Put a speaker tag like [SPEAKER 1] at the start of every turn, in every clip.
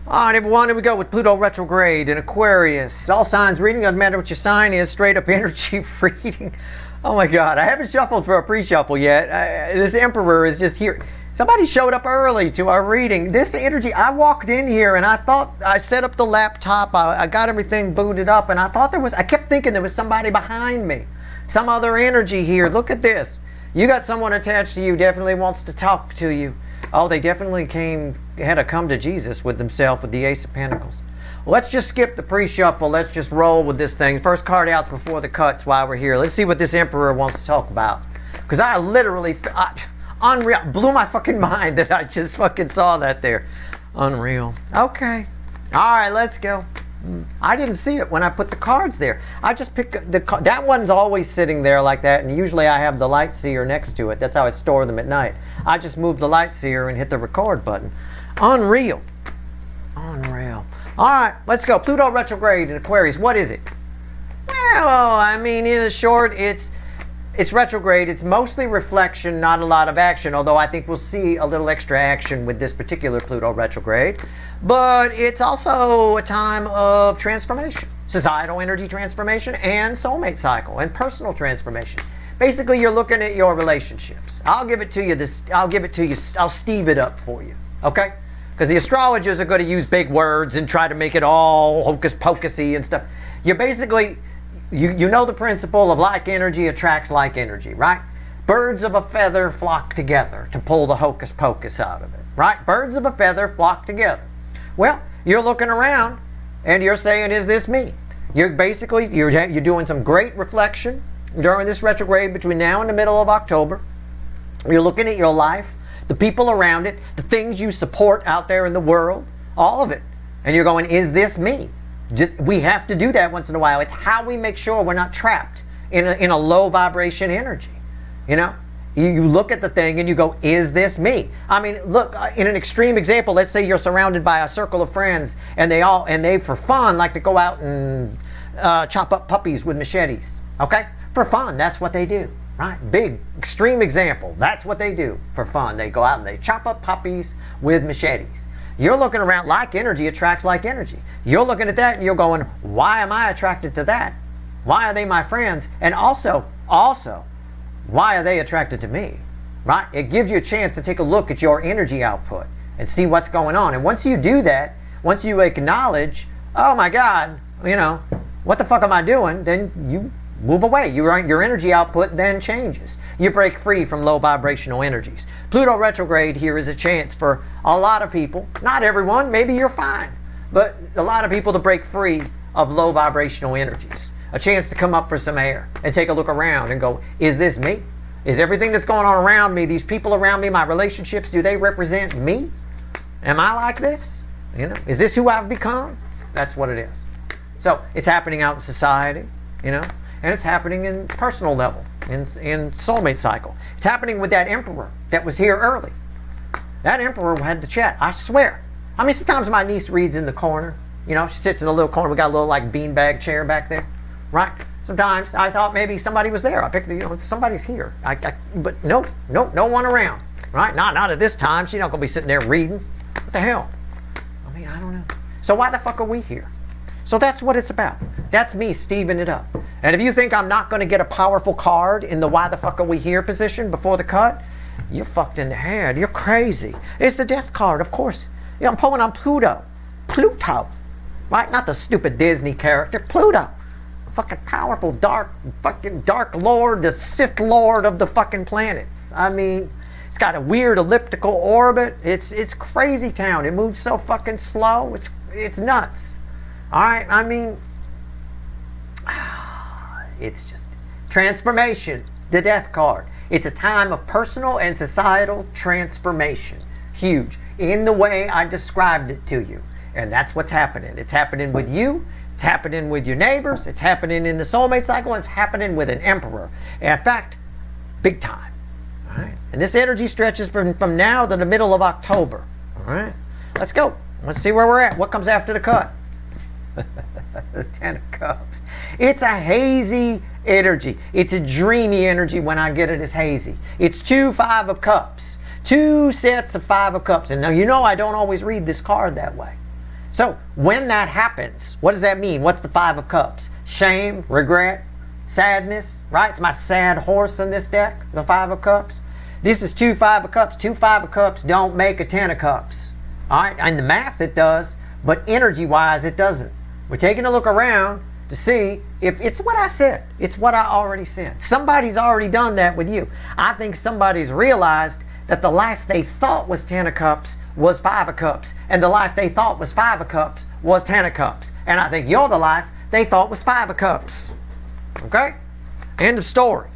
[SPEAKER 1] All right, everyone, here we go with Pluto Retrograde in Aquarius. All signs reading, doesn't matter what your sign is, straight up energy reading. Oh my God, I haven't shuffled for a pre-shuffle yet. This Emperor is just here. Somebody showed up early to our reading. This energy, I walked in here and I thought, I set up the laptop, I got everything booted up, and I thought I kept thinking there was somebody behind me. Some other energy here. Look at this. You got someone attached to you, definitely wants to talk to you. Oh, they definitely had to come to Jesus with themselves with the Ace of Pentacles. Well, let's just skip the pre-shuffle. Let's just roll with this thing. First card out's before the cuts while we're here. Let's see what this Emperor wants to talk about. Because I literally, unreal, blew my fucking mind that I just fucking saw that there. Unreal. Okay. All right, let's go. I didn't see it when I put the cards there. I just picked that one's always sitting there like that, and usually I have the light seer next to it. That's how I store them at night. I just moved the light seer and hit the record button. Unreal. Unreal. All right, let's go. Pluto Retrograde in Aquarius. What is it? Well, I mean, in short, it's retrograde. It's mostly reflection, not a lot of action, although I think we'll see a little extra action with this particular Pluto retrograde. But it's also a time of transformation, societal energy transformation, and soulmate cycle, and personal transformation. Basically, you're looking at your relationships. I'll give it to you. I'll Steve it up for you, okay? Because the astrologers are going to use big words and try to make it all hocus pocusy and stuff. You're basically... You know the principle of like energy attracts like energy, right? Birds of a feather flock together to pull the hocus pocus out of it, right? Birds of a feather flock together. Well, you're looking around and you're saying, is this me? You're doing some great reflection during this retrograde between now and the middle of October. You're looking at your life, the people around it, the things you support out there in the world, all of it. And you're going, is this me? We have to do that once in a while. It's how we make sure we're not trapped in a low vibration energy. You know, you look at the thing and you go, is this me? I mean, look, in an extreme example, let's say you're surrounded by a circle of friends and they for fun like to go out and chop up puppies with machetes. Okay, for fun, that's what they do. Right? Big extreme example. That's what they do for fun. They go out and they chop up puppies with machetes. You're looking around, like energy attracts like energy. You're looking at that and you're going, why am I attracted to that? Why are they my friends? And also, why are they attracted to me? Right? It gives you a chance to take a look at your energy output and see what's going on. And once you do that, once you acknowledge, oh my God, you know, what the fuck am I doing? Then you move away. Your energy output then changes. You break free from low vibrational energies. Pluto retrograde here is a chance for a lot of people, not everyone, maybe you're fine, but a lot of people to break free of low vibrational energies. A chance to come up for some air and take a look around and go, is this me? Is everything that's going on around me, these people around me, my relationships, do they represent me? Am I like this? You know, is this who I've become? That's what it is. So it's happening out in society, you know, and it's happening in personal level, in soulmate cycle. It's happening with that Emperor that was here early. That Emperor had to chat, I swear. I mean, sometimes my niece reads in the corner. You know, she sits in a little corner. We got a little like beanbag chair back there, right? Sometimes I thought maybe somebody was there. I picked, you know, somebody's here. But no one around, right? Not at this time. She's not gonna be sitting there reading. What the hell? I mean, I don't know. So why the fuck are we here? So that's what it's about. That's me Steving it up. And if you think I'm not going to get a powerful card in the why the fuck are we here position before the cut, you're fucked in the head. You're crazy. It's the death card, of course. You know, I'm pulling on Pluto. Pluto. Right? Not the stupid Disney character. Pluto. Fucking powerful, dark lord, the Sith lord of the fucking planets. I mean, it's got a weird elliptical orbit. It's crazy town. It moves so fucking slow. It's nuts. All right? I mean... It's just transformation, the death card. It's a time of personal and societal transformation. Huge. In the way I described it to you. And that's what's happening. It's happening with you. It's happening with your neighbors. It's happening in the soulmate cycle. It's happening with an Emperor. And in fact, big time. All right? And this energy stretches from now to the middle of October. All right? Let's go. Let's see where we're at. What comes after the cut? The Ten of Cups. It's a hazy energy. It's a dreamy energy when I get it as hazy. It's 2 5 of Cups. 2 sets of 5 of Cups. And now you know I don't always read this card that way. So when that happens, what does that mean? What's the Five of Cups? Shame, regret, sadness, right? It's my sad horse in this deck, the Five of Cups. This is two Five of Cups. Two Five of Cups don't make a Ten of Cups. All right, and the math it does, but energy-wise it doesn't. We're taking a look around to see if it's what I said. It's what I already said. Somebody's already done that with you. I think somebody's realized that the life they thought was Ten of Cups was Five of Cups, and the life they thought was Five of Cups was Ten of Cups. And I think you're the life they thought was Five of Cups. Okay? End of story.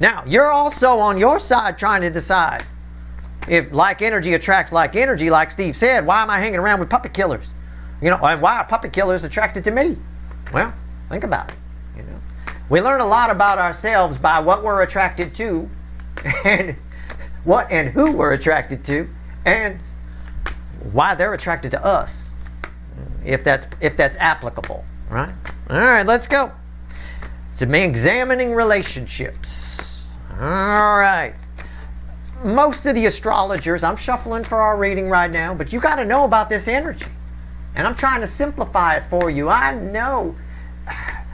[SPEAKER 1] Now, you're also on your side trying to decide if like energy attracts like energy, like Steve said. Why am I hanging around with puppet killers? You know, and why are puppet killers attracted to me? Well, think about it. You know, we learn a lot about ourselves by what we're attracted to, and what and who we're attracted to, and why they're attracted to us, if that's applicable, right? All right, let's go. It's me examining relationships. All right. Most of the astrologers, I'm shuffling for our reading right now, but you got to know about this energy. And I'm trying to simplify it for you. I know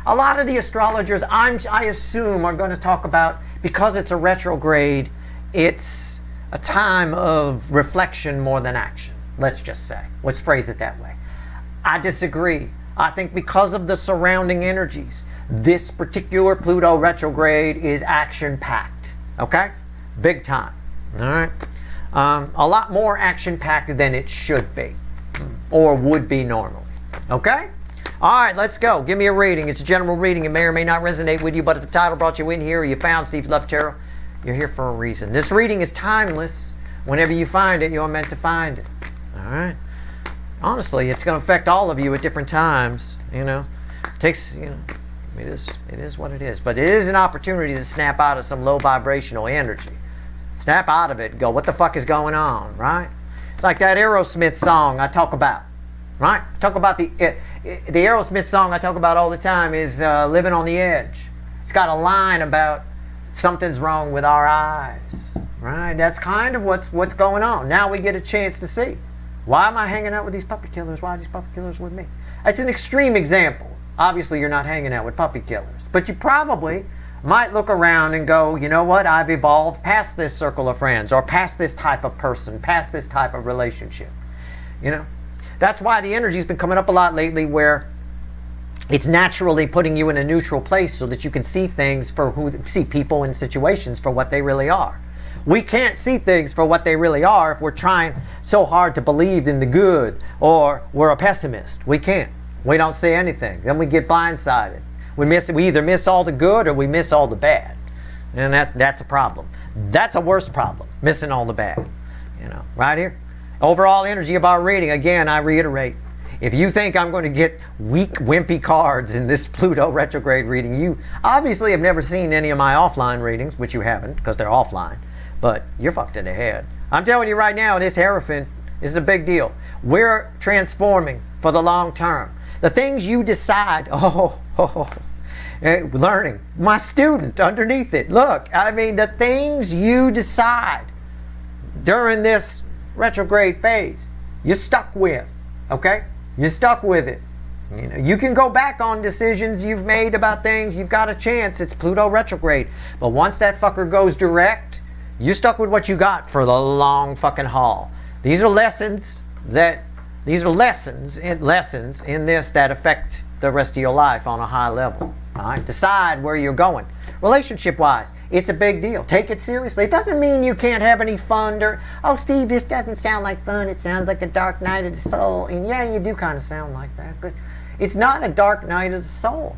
[SPEAKER 1] a lot of the astrologers, I assume, are going to talk about, because it's a retrograde, it's a time of reflection more than action. Let's just say. Let's phrase it that way. I disagree. I think because of the surrounding energies, this particular Pluto retrograde is action-packed. Okay? Big time. All right? A lot more action-packed than it should be, or would be normally. Okay? All right, let's go. Give me a reading. It's a general reading. It may or may not resonate with you, but if the title brought you in here, or you found Steve's Love Tarot, you're here for a reason. This reading is timeless. Whenever you find it, you're meant to find it. All right? Honestly, it's going to affect all of you at different times. You know, it takes, you know, it is what it is. But it is an opportunity to snap out of some low vibrational energy. Snap out of it and go, what the fuck is going on, right? It's like that Aerosmith song I talk about, right? I talk about the Aerosmith song I talk about all the time is Living on the Edge. It's got a line about something's wrong with our eyes, right? That's kind of what's going on. Now we get a chance to see. Why am I hanging out with these puppy killers? Why are these puppy killers with me? It's an extreme example. Obviously, you're not hanging out with puppy killers. But you probably might look around and go, you know what? I've evolved past this circle of friends, or past this type of person, past this type of relationship. You know? That's why the energy's been coming up a lot lately, where it's naturally putting you in a neutral place so that you can see things see people and situations for what they really are. We can't see things for what they really are if we're trying so hard to believe in the good, or we're a pessimist. We can't. We don't see anything. Then we get blindsided. We either miss all the good or we miss all the bad. And that's a problem. That's a worse problem, missing all the bad. You know, right here. Overall energy of our reading, again, I reiterate, if you think I'm going to get weak, wimpy cards in this Pluto retrograde reading, you obviously have never seen any of my offline readings, which you haven't, because they're offline. But you're fucked in the head. I'm telling you right now, this Hierophant is a big deal. We're transforming for the long term. The things you decide, learning. My student underneath it. Look, I mean, the things you decide during this retrograde phase, you're stuck with, okay? You're stuck with it. You know, you can go back on decisions you've made about things. You've got a chance. It's Pluto retrograde. But once that fucker goes direct, you're stuck with what you got for the long fucking haul. These are lessons in this that affect the rest of your life on a high level. All right? Decide where you're going. Relationship-wise, it's a big deal. Take it seriously. It doesn't mean you can't have any fun. Oh, Steve, this doesn't sound like fun. It sounds like a dark night of the soul. And yeah, you do kind of sound like that. But it's not a dark night of the soul.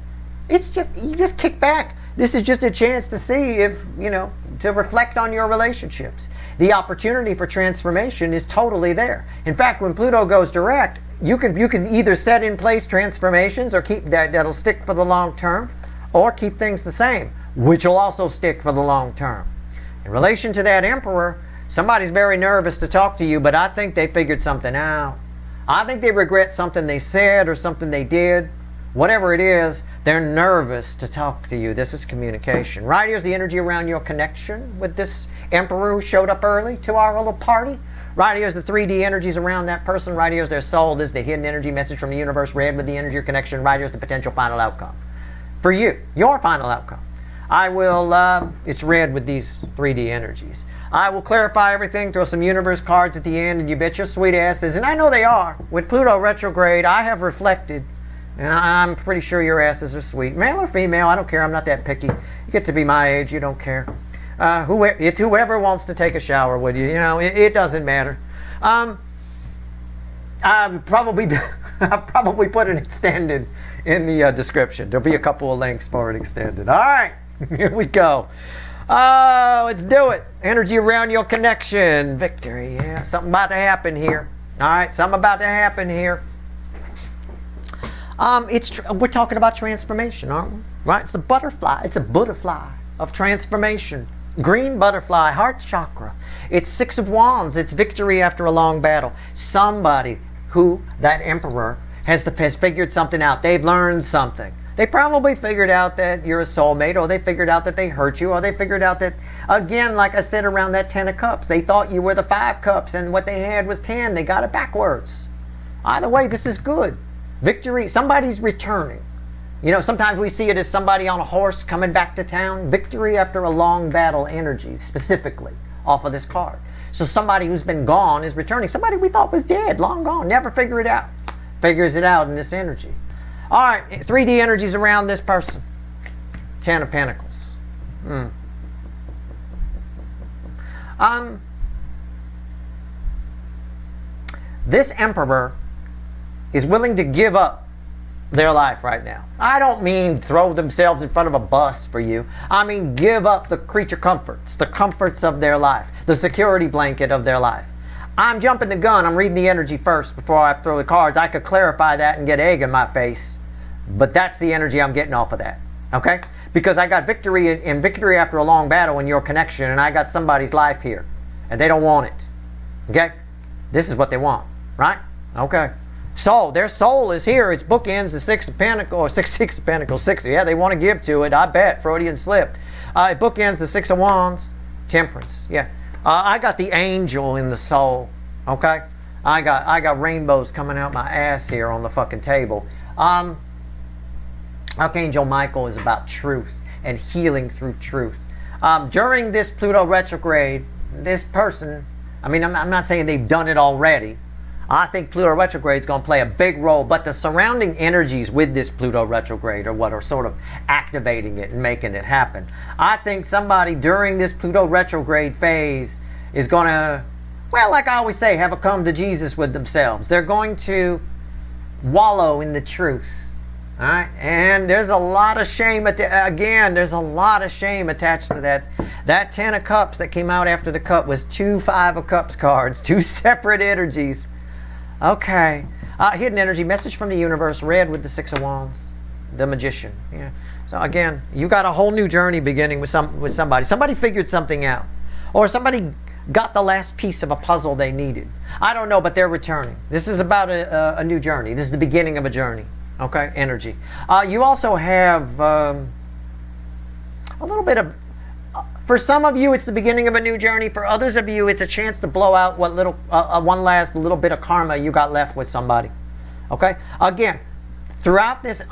[SPEAKER 1] It's just, you just kick back. This is just a chance to see if, you know, to reflect on your relationships. The opportunity for transformation is totally there. In fact, when Pluto goes direct, you can either set in place transformations or keep that'll stick for the long term, or keep things the same, which will also stick for the long term. In relation to that Emperor, somebody's very nervous to talk to you, but I think they figured something out. I think they regret something they said or something they did. Whatever it is, they're nervous to talk to you. This is communication. Right here's the energy around your connection with this Emperor who showed up early to our little party. Right here's the 3D energies around that person. Right here's their soul. This is the hidden energy message from the universe. Red with the energy of connection. Right here's the potential final outcome. For you, your final outcome. I will, it's red with these 3D energies. I will clarify everything, throw some universe cards at the end, and you bet your sweet asses, and I know they are. With Pluto retrograde, I have reflected, and I'm pretty sure your asses are sweet. Male or female, I don't care. I'm not that picky. You get to be my age, you don't care. It's whoever wants to take a shower with you. You know, it doesn't matter. I'll probably put an extended in the description. There'll be a couple of links for it extended. All right, here we go. Let's do it. Energy around your connection. Victory, yeah. Something about to happen here. All right, something about to happen here. We're talking about transformation, aren't we? Right? It's a butterfly. It's a butterfly of transformation. Green butterfly, heart chakra. It's 6 of Wands. It's victory after a long battle. Somebody who, that emperor, has figured something out. They've learned something. They probably figured out that you're a soulmate, or they figured out that they hurt you, or they figured out that, again, like I said around that 10 of Cups, they thought you were the 5 Cups, and what they had was 10. They got it backwards. Either way, this is good. Victory, somebody's returning. You know, sometimes we see it as somebody on a horse coming back to town. Victory after a long battle energy, specifically, off of this card. So somebody who's been gone is returning. Somebody we thought was dead, long gone, never figured it out. Figures it out in this energy. All right, 3D energies around this person. 10 of Pentacles. This emperor is willing to give up their life right now. I don't mean throw themselves in front of a bus for you. I mean give up the creature comforts, the comforts of their life, the security blanket of their life. I'm jumping the gun. I'm reading the energy first before I throw the cards. I could clarify that and get egg in my face, but that's the energy I'm getting off of that. Okay? Because I got victory in victory after a long battle in your connection, and I got somebody's life here, and they don't want it. Okay? This is what they want, right? Okay. So their soul is here. Its bookends the 6 of Pentacles, or six of Pentacles, 6. Yeah, they want to give to it. I bet. Freudian slip. It bookends the 6 of Wands, Temperance. Yeah. I got the angel in the soul. Okay. I got rainbows coming out my ass here on the fucking table. Archangel Michael is about truth and healing through truth. During this Pluto retrograde, this person, I mean, I'm not saying they've done it already. I think Pluto retrograde is going to play a big role, but the surrounding energies with this Pluto retrograde are what are sort of activating it and making it happen. I think somebody during this Pluto retrograde phase is going to, well, like I always say, have a come to Jesus with themselves. They're going to wallow in the truth. All right? And there's a lot of shame, again, there's a lot of shame attached to that. That 10 of Cups that came out after the cup was 2 5 of Cups cards, 2 separate energies. Okay. Hidden energy, message from the universe, red with the 6 of Wands, the Magician. Yeah. So again, you got a whole new journey beginning with somebody. Somebody figured something out, or somebody got the last piece of a puzzle they needed. I don't know, but they're returning. This is about a new journey. This is the beginning of a journey. Okay, energy. You also have a little bit of. For some of you, it's the beginning of a new journey. For others of you, it's a chance to blow out what little, one last little bit of karma you got left with somebody. Okay? Again, throughout this,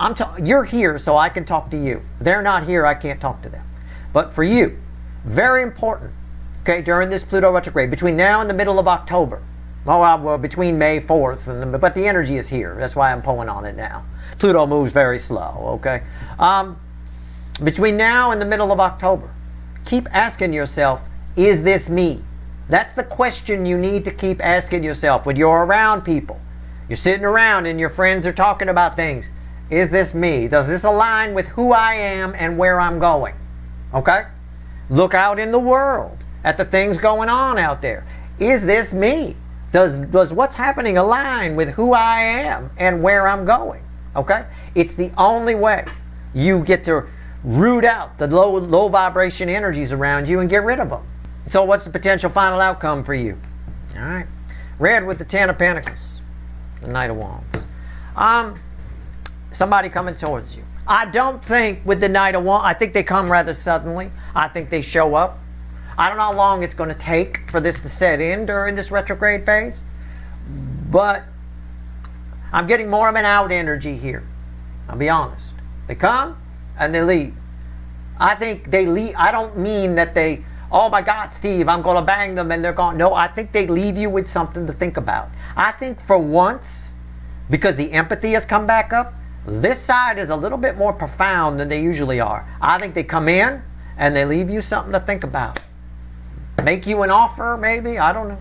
[SPEAKER 1] you're here, so I can talk to you. They're not here, I can't talk to them. But for you, very important, okay, during this Pluto retrograde, between now and the middle of October, well, between May 4th, but the energy is here. That's why I'm pulling on it now. Pluto moves very slow, okay? Between now and the middle of October, keep asking yourself, is this me? That's the question you need to keep asking yourself when you're around people. You're sitting around and your friends are talking about things. Is this me? Does this align with who I am and where I'm going? Okay? Look out in the world at the things going on out there. Is this me? Does what's happening align with who I am and where I'm going? Okay? It's the only way you get to root out the low vibration energies around you and get rid of them. So what's the potential final outcome for you? All right. Red with the 10 of Pentacles. The Knight of Wands. Somebody coming towards you. I don't think with the Knight of Wands, I think they come rather suddenly. I think they show up. I don't know how long it's going to take for this to set in during this retrograde phase, but I'm getting more of an out energy here. I'll be honest. They come and they leave. I think they leave. I don't mean that they, oh my God, Steve, I'm going to bang them and they're gone. No, I think they leave you with something to think about. I think for once, because the empathy has come back up, this side is a little bit more profound than they usually are. I think they come in and they leave you something to think about. Make you an offer, maybe. I don't know.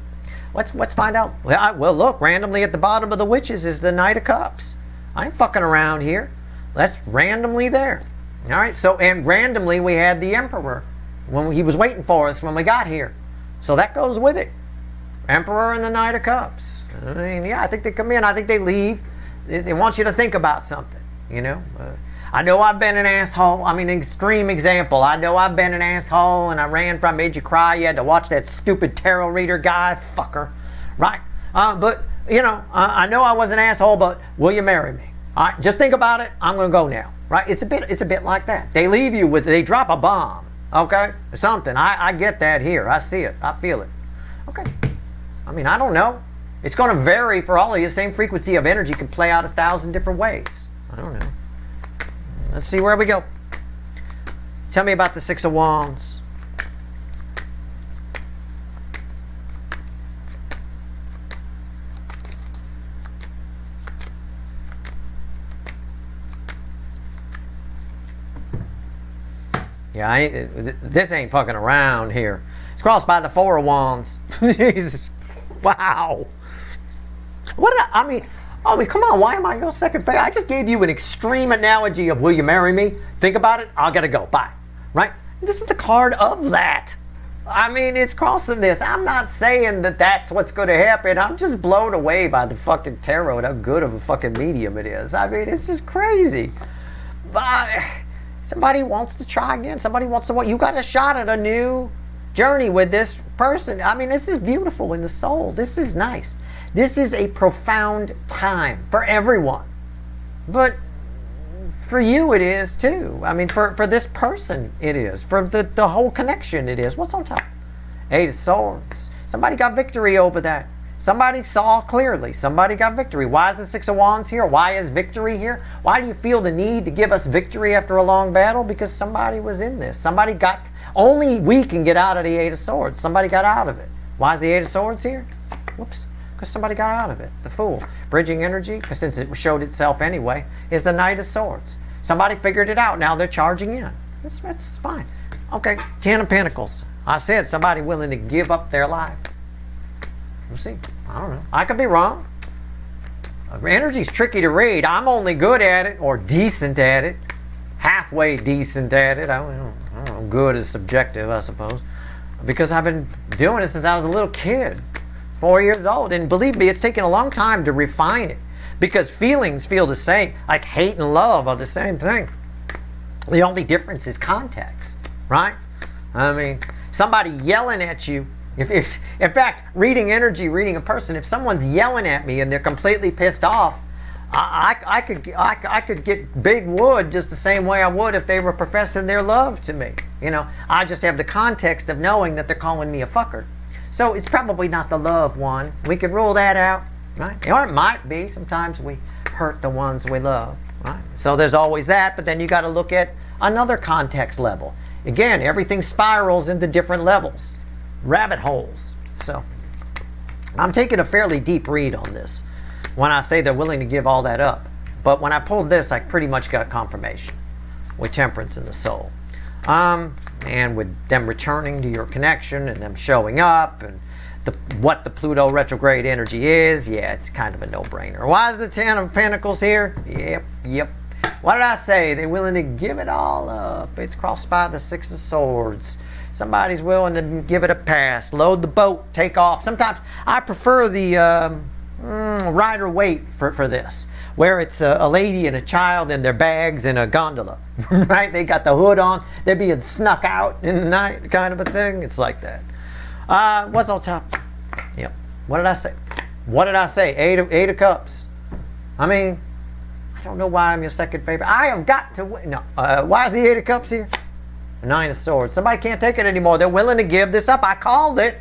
[SPEAKER 1] Let's find out. Well, look, randomly at the bottom of the Witches is the Knight of Cups. I ain't fucking around here. That's randomly there. All right, so, and randomly we had the Emperor when he was waiting for us when we got here. So that goes with it. Emperor and the Knight of Cups. I mean, yeah, I think they come in. I think they leave. They want you to think about something, you know. I know I've been an asshole. I mean, extreme example. I know I've been an asshole and I ran from, made you cry. You had to watch that stupid tarot reader guy, fucker, right? But, you know, I know I was an asshole, but will you marry me? All right, just think about it. I'm going to go now, right? It's a bit like that. They leave you with, they drop a bomb, okay? Something. I get that here. I see it. I feel it. Okay. I mean, I don't know. It's going to vary for all of you. The same frequency of energy can play out 1,000 different ways. I don't know. Let's see where we go. Tell me about the Six of Wands. Yeah, this ain't fucking around here. It's crossed by the Four of Wands. Jesus. Wow. What did I mean, come on, why am I your second favorite? I just gave you an extreme analogy of will you marry me? Think about it, I gotta go, bye. Right? This is the card of that. I mean, it's crossing this. I'm not saying that that's what's going to happen. I'm just blown away by the fucking tarot and how good of a fucking medium it is. I mean, it's just crazy. But somebody wants to try again. Somebody wants to, you got a shot at a new journey with this person. I mean, this is beautiful in the soul. This is nice. This is a profound time for everyone. But for you it is too. I mean, for this person it is. For the whole connection it is. What's on top? Eight of Swords. Somebody got victory over that. Somebody saw clearly. Somebody got victory. Why is the Six of Wands here? Why is victory here? Why do you feel the need to give us victory after a long battle? Because somebody was in this. Somebody got... Only we can get out of the Eight of Swords. Somebody got out of it. Why is the Eight of Swords here? Whoops. Because somebody got out of it. The Fool. Bridging energy, since it showed itself anyway, is the Knight of Swords. Somebody figured it out. Now they're charging in. That's fine. Okay, Ten of Pentacles. I said somebody willing to give up their life. We'll see. I don't know. I could be wrong. Energy's tricky to read. I'm only good at it, or decent at it. Halfway decent at it. I don't know. Good is subjective, I suppose. Because I've been doing it since I was a little kid. 4 years old. And believe me, it's taken a long time to refine it. Because feelings feel the same. Like hate and love are the same thing. The only difference is context. Right? I mean, somebody yelling at you. If in fact, reading energy, reading a person, if someone's yelling at me and they're completely pissed off, I could get big wood just the same way I would if they were professing their love to me. You know, I just have the context of knowing that they're calling me a fucker. So it's probably not the love one. We could rule that out, right? Or it might be. Sometimes we hurt the ones we love, right? So there's always that, but then you got to look at another context level. Again, everything spirals into different levels, rabbit holes. So I'm taking a fairly deep read on this when I say they're willing to give all that up. But when I pulled this, I pretty much got confirmation with Temperance in the soul. And with them returning to your connection and them showing up and what the Pluto retrograde energy is, yeah, it's kind of a no-brainer. Why is the Ten of Pentacles here? Yep. What did I say? They're willing to give it all up. It's crossed by the Six of Swords. Somebody's willing to give it a pass. Load the boat, take off. Sometimes I prefer the Rider Waite for this, where it's a lady and a child and their bags in a gondola, right? They got the hood on. They're being snuck out in the night, kind of a thing. It's like that. What's on top? Yep. What did I say? What did I say? Eight of Cups. I mean, I don't know why I'm your second favorite. I have got to win. No. Why is the Eight of Cups here? Nine of Swords. Somebody can't take it anymore. They're willing to give this up. I called it.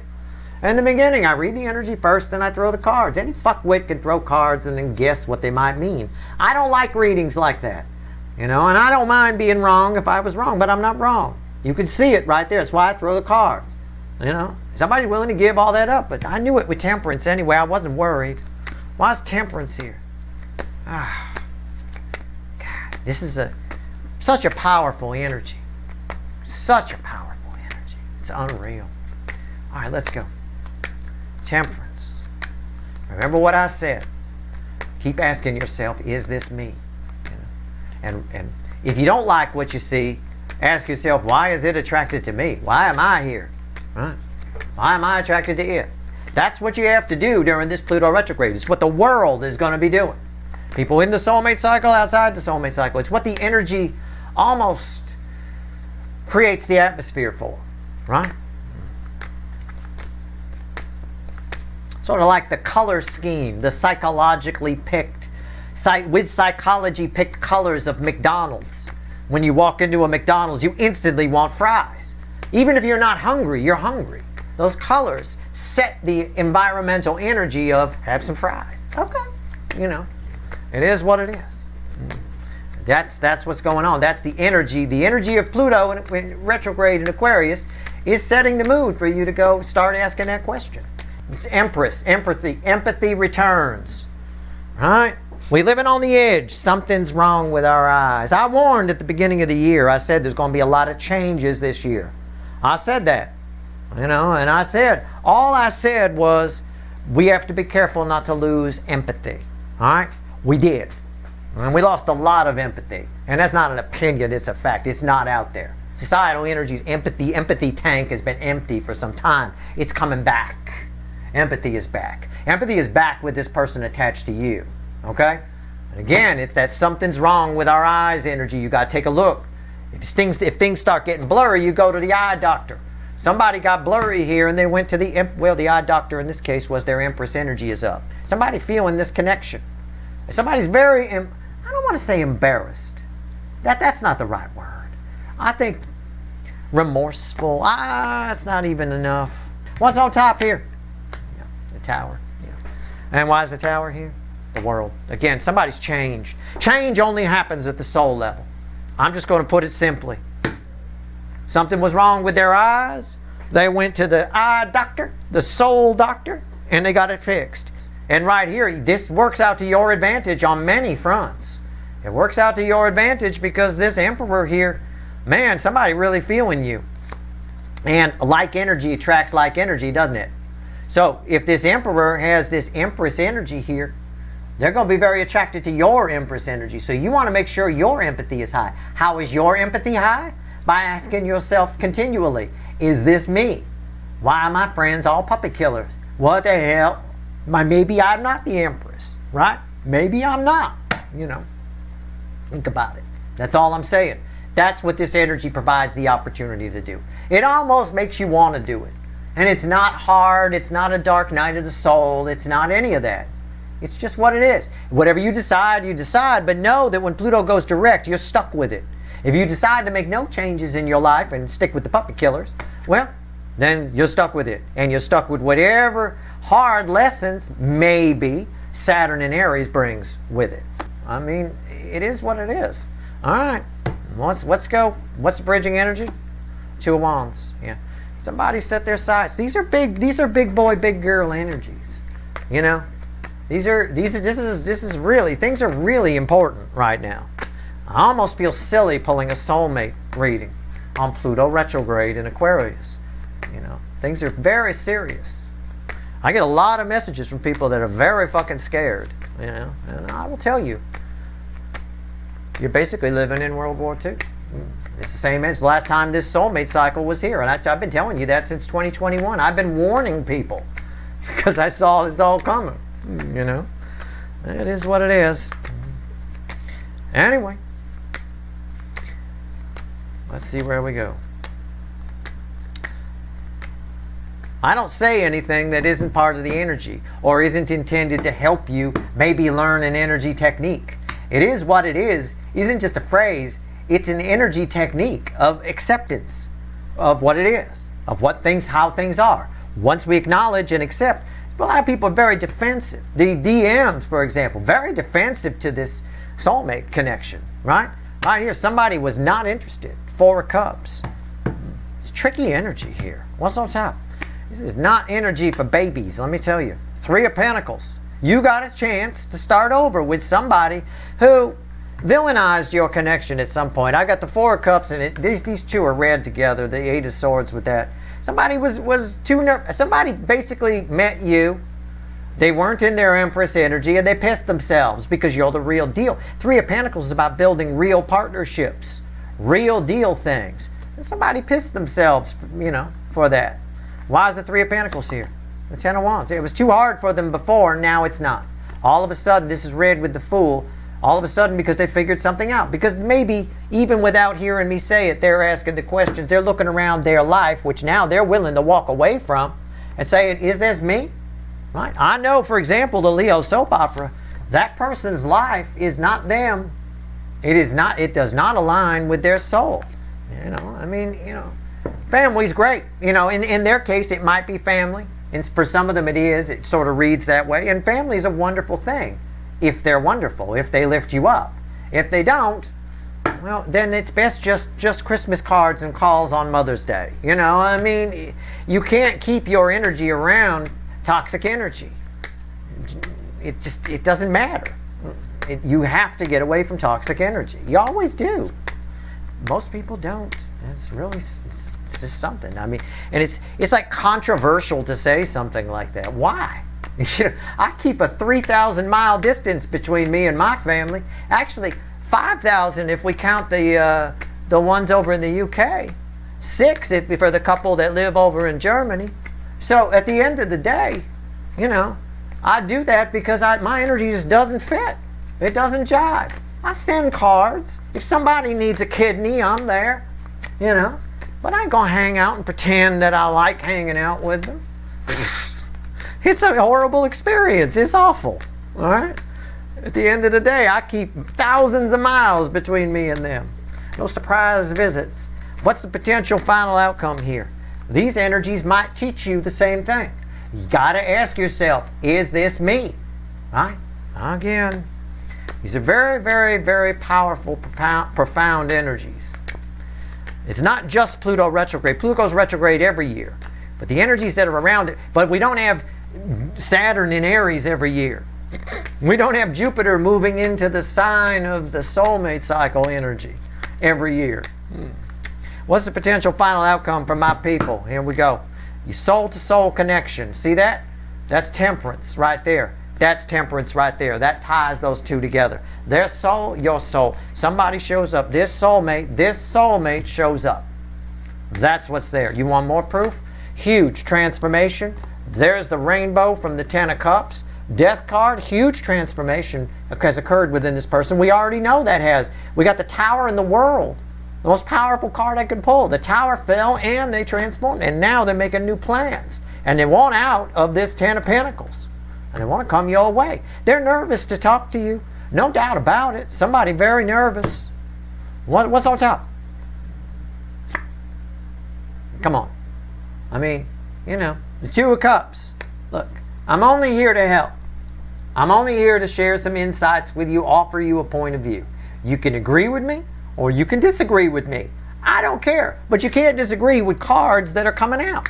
[SPEAKER 1] In the beginning, I read the energy first, then I throw the cards. Any fuckwit can throw cards and then guess what they might mean. I don't like readings like that. You know, and I don't mind being wrong if I was wrong, but I'm not wrong. You can see it right there. That's why I throw the cards. You know, somebody's willing to give all that up, but I knew it with Temperance anyway. I wasn't worried. Why is Temperance here? Ah, God, this is such a powerful energy. Such a powerful energy. It's unreal. All right, let's go. Temperance. Remember what I said. Keep asking yourself, is this me? You know? And if you don't like what you see, ask yourself, why is it attracted to me? Why am I here? Right? Why am I attracted to it? That's what you have to do during this Pluto retrograde. It's what the world is going to be doing. People in the soulmate cycle, outside the soulmate cycle. It's what the energy almost creates the atmosphere for. Right? Sort of like the color scheme, the psychologically picked, with psychology picked colors of McDonald's. When you walk into a McDonald's, you instantly want fries. Even if you're not hungry, you're hungry. Those colors set the environmental energy of have some fries. Okay, you know, it is what it is. That's what's going on. That's the energy. The energy of Pluto in retrograde in Aquarius is setting the mood for you to go start asking that question. It's Empress, empathy returns. Right? We're living on the edge. Something's wrong with our eyes. I warned at the beginning of the year. I said there's going to be a lot of changes this year. I said that. You know, and all I said was we have to be careful not to lose empathy. All right? We did. And we lost a lot of empathy. And that's not an opinion, it's a fact. It's not out there. Societal energy's empathy tank has been empty for some time. It's coming back. Empathy is back. Empathy is back with this person attached to you. Okay? And again, it's that something's wrong with our eyes energy. You got to take a look. If things start getting blurry, you go to the eye doctor. Somebody got blurry here and they went to the eye doctor in this case was their Empress energy is up. Somebody feeling this connection. Somebody's very, I don't want to say embarrassed. That's not the right word. I think remorseful. It's not even enough. What's on top here? The tower. Yeah. And why is the tower here? The world. Again, somebody's changed. Change only happens at the soul level. I'm just going to put it simply. Something was wrong with their eyes. They went to the eye doctor, the soul doctor, and they got it fixed. And right here, this works out to your advantage on many fronts. It works out to your advantage because this Emperor here, man, somebody really feeling you. And like energy attracts like energy, doesn't it? So if this Emperor has this Empress energy here, they're going to be very attracted to your Empress energy. So you want to make sure your empathy is high. How is your empathy high? By asking yourself continually, is this me? Why are my friends all puppy killers? What the hell? Maybe I'm not the Empress, right? Maybe I'm not, you know. Think about it. That's all I'm saying. That's what this energy provides the opportunity to do. It almost makes you want to do it. And it's not hard. It's not a dark night of the soul. It's not any of that. It's just what it is. Whatever you decide, but know that when Pluto goes direct, you're stuck with it. If you decide to make no changes in your life and stick with the puppet killers, well, then you're stuck with it. And you're stuck with whatever hard lessons maybe Saturn and Aries brings with it. I mean, it is what it is. All right, let's go. What's the bridging energy? Two of Wands. Yeah, somebody set their sights. These are big boy, big girl energies. You know, this is really, things are really important right now. I almost feel silly pulling a soulmate reading on Pluto retrograde in Aquarius. You know, things are very serious. I get a lot of messages from people that are very fucking scared. You know, and I will tell you, you're basically living in World War II. It's the same as the last time this soulmate cycle was here. And I've been telling you that since 2021. I've been warning people because I saw this all coming. You know, it is what it is. Anyway, let's see where we go. I don't say anything that isn't part of the energy or isn't intended to help you maybe learn an energy technique. It is what it is. Isn't just a phrase. It's an energy technique of acceptance of what it is, of what things, how things are. Once we acknowledge and accept, a lot of people are very defensive. The DMs, for example, very defensive to this soulmate connection, right? Right here, somebody was not interested. 4 of Cups. It's tricky energy here. What's on top? This is not energy for babies, let me tell you. 3 of Pentacles. You got a chance to start over with somebody who villainized your connection at some point. I got the 4 of Cups, and these two are read together. The 8 of Swords with that. Somebody was too nervous. Somebody basically met you. They weren't in their Empress energy, and they pissed themselves because you're the real deal. 3 of Pentacles is about building real partnerships, real deal things. And somebody pissed themselves, you know, for that. Why is the 3 of Pentacles here? The 10 of Wands. It was too hard for them before, now it's not. All of a sudden, this is read with the Fool. All of a sudden, because they figured something out. Because maybe, even without hearing me say it, they're asking the questions. They're looking around their life, which now they're willing to walk away from, and saying, is this me? Right? I know, for example, the Leo soap opera, that person's life is not them. It is not. It does not align with their soul. You know, I mean, you know, family's great. You know, in their case, it might be family. And for some of them it is. It sort of reads that way. And family is a wonderful thing. If they're wonderful, if they lift you up. If they don't, well, then it's best just Christmas cards and calls on Mother's Day. You know, I mean, you can't keep your energy around toxic energy. It doesn't matter. You have to get away from toxic energy. You always do. Most people don't. It's really, it's just something. I mean, and it's like controversial to say something like that. Why? You know, I keep a 3,000-mile distance between me and my family. Actually, 5,000 if we count the ones over in the UK. 6 if for the couple that live over in Germany. So at the end of the day, you know, I do that because my energy just doesn't fit. It doesn't jive. I send cards. If somebody needs a kidney, I'm there. You know, but I ain't gonna hang out and pretend that I like hanging out with them. It's a horrible experience. It's awful. All right. At the end of the day, I keep thousands of miles between me and them. No surprise visits. What's the potential final outcome here? These energies might teach you the same thing. You got to ask yourself, is this me? Right? Again, these are very, very, very powerful, profound energies. It's not just Pluto retrograde. Pluto goes retrograde every year. But the energies that are around it, but we don't have Saturn in Aries every year. We don't have Jupiter moving into the sign of the soulmate cycle energy every year. What's the potential final outcome for my people? Here we go. Your soul-to-soul connection. See that? That's temperance right there. That's temperance right there. That ties those two together. Their soul, your soul. Somebody shows up. This soulmate shows up. That's what's there. You want more proof? Huge transformation. There's the rainbow from the 10 of Cups. Death card, huge transformation has occurred within this person. We already know that has. We got the Tower in the World. The most powerful card I could pull. The Tower fell and they transformed. And now they're making new plans. And they want out of this 10 of Pentacles. And they want to come your way. They're nervous to talk to you. No doubt about it. Somebody very nervous. What's on top? Come on. I mean, you know, the 2 of Cups. Look, I'm only here to help. I'm only here to share some insights with you, offer you a point of view. You can agree with me or you can disagree with me. I don't care. But you can't disagree with cards that are coming out.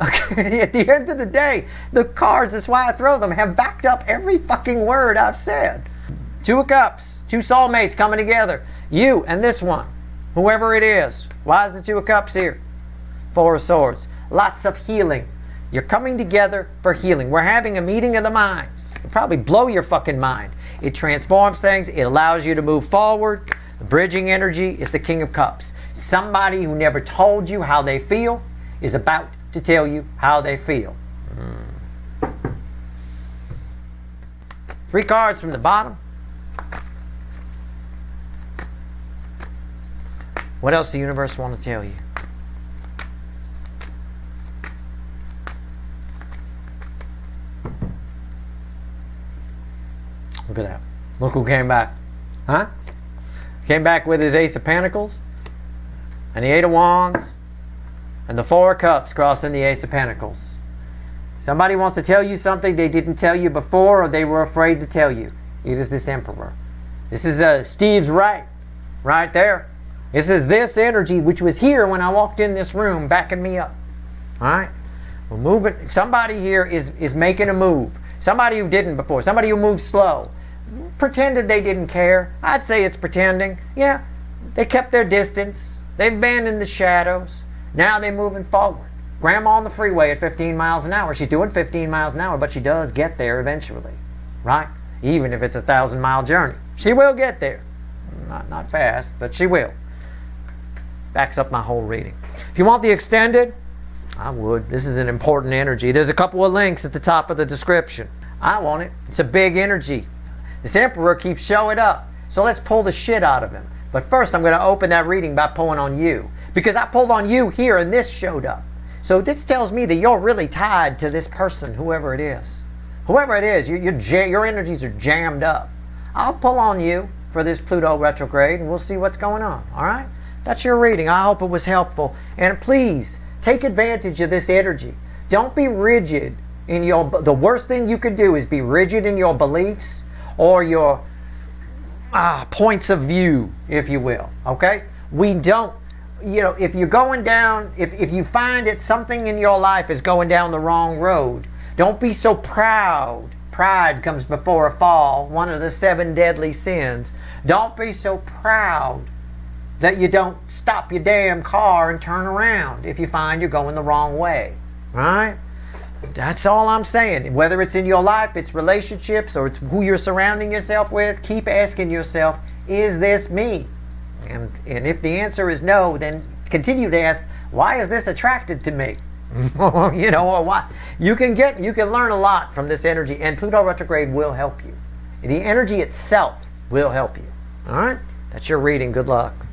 [SPEAKER 1] Okay? At the end of the day, the cards, that's why I throw them, have backed up every fucking word I've said. 2 of Cups, 2 soulmates coming together. You and this one, whoever it is. Why is the 2 of Cups here? 4 of Swords. Lots of healing. You're coming together for healing. We're having a meeting of the minds. It'll probably blow your fucking mind. It transforms things. It allows you to move forward. The bridging energy is the King of Cups. Somebody who never told you how they feel is about to tell you how they feel. 3 cards from the bottom. What else does the universe want to tell you? Look at that. Look who came back. Huh? Came back with his Ace of Pentacles and the Eight of Wands and the Four of Cups crossing the Ace of Pentacles. Somebody wants to tell you something they didn't tell you before, or they were afraid to tell you. It is this Emperor. This is Steve's right there. This is this energy which was here when I walked in this room, backing me up. All right? We're moving. Somebody here is making a move. Somebody who didn't before. Somebody who moved slow. Pretended they didn't care. I'd say it's pretending. Yeah, they kept their distance. They've been in the shadows. Now they're moving forward. Grandma on the freeway at 15 miles an hour. She's doing 15 miles an hour, but she does get there eventually. Right? Even if it's a 1,000-mile journey. She will get there. Not fast, but she will. Backs up my whole reading. If you want the extended, I would. This is an important energy. There's a couple of links at the top of the description. I want it. It's a big energy. This Emperor keeps showing up. So let's pull the shit out of him. But first I'm going to open that reading by pulling on you. Because I pulled on you here and this showed up. So this tells me that you're really tied to this person, whoever it is. Whoever it is, your energies are jammed up. I'll pull on you for this Pluto retrograde and we'll see what's going on. All right? That's your reading. I hope it was helpful. And please, take advantage of this energy. Don't be rigid in the worst thing you could do is be rigid in your beliefs or your points of view, if you will. Okay? We don't, if you're going down, if you find that something in your life is going down the wrong road, don't be so proud. Pride comes before a fall, one of the 7 deadly sins. Don't be so proud that you don't stop your damn car and turn around if you find you're going the wrong way. Right? That's all I'm saying. Whether it's in your life, it's relationships, or it's who you're surrounding yourself with, keep asking yourself, is this me? And if the answer is no, then continue to ask, why is this attracted to me? Or why? You can learn a lot from this energy, and Pluto retrograde will help you. The energy itself will help you. All right? That's your reading. Good luck.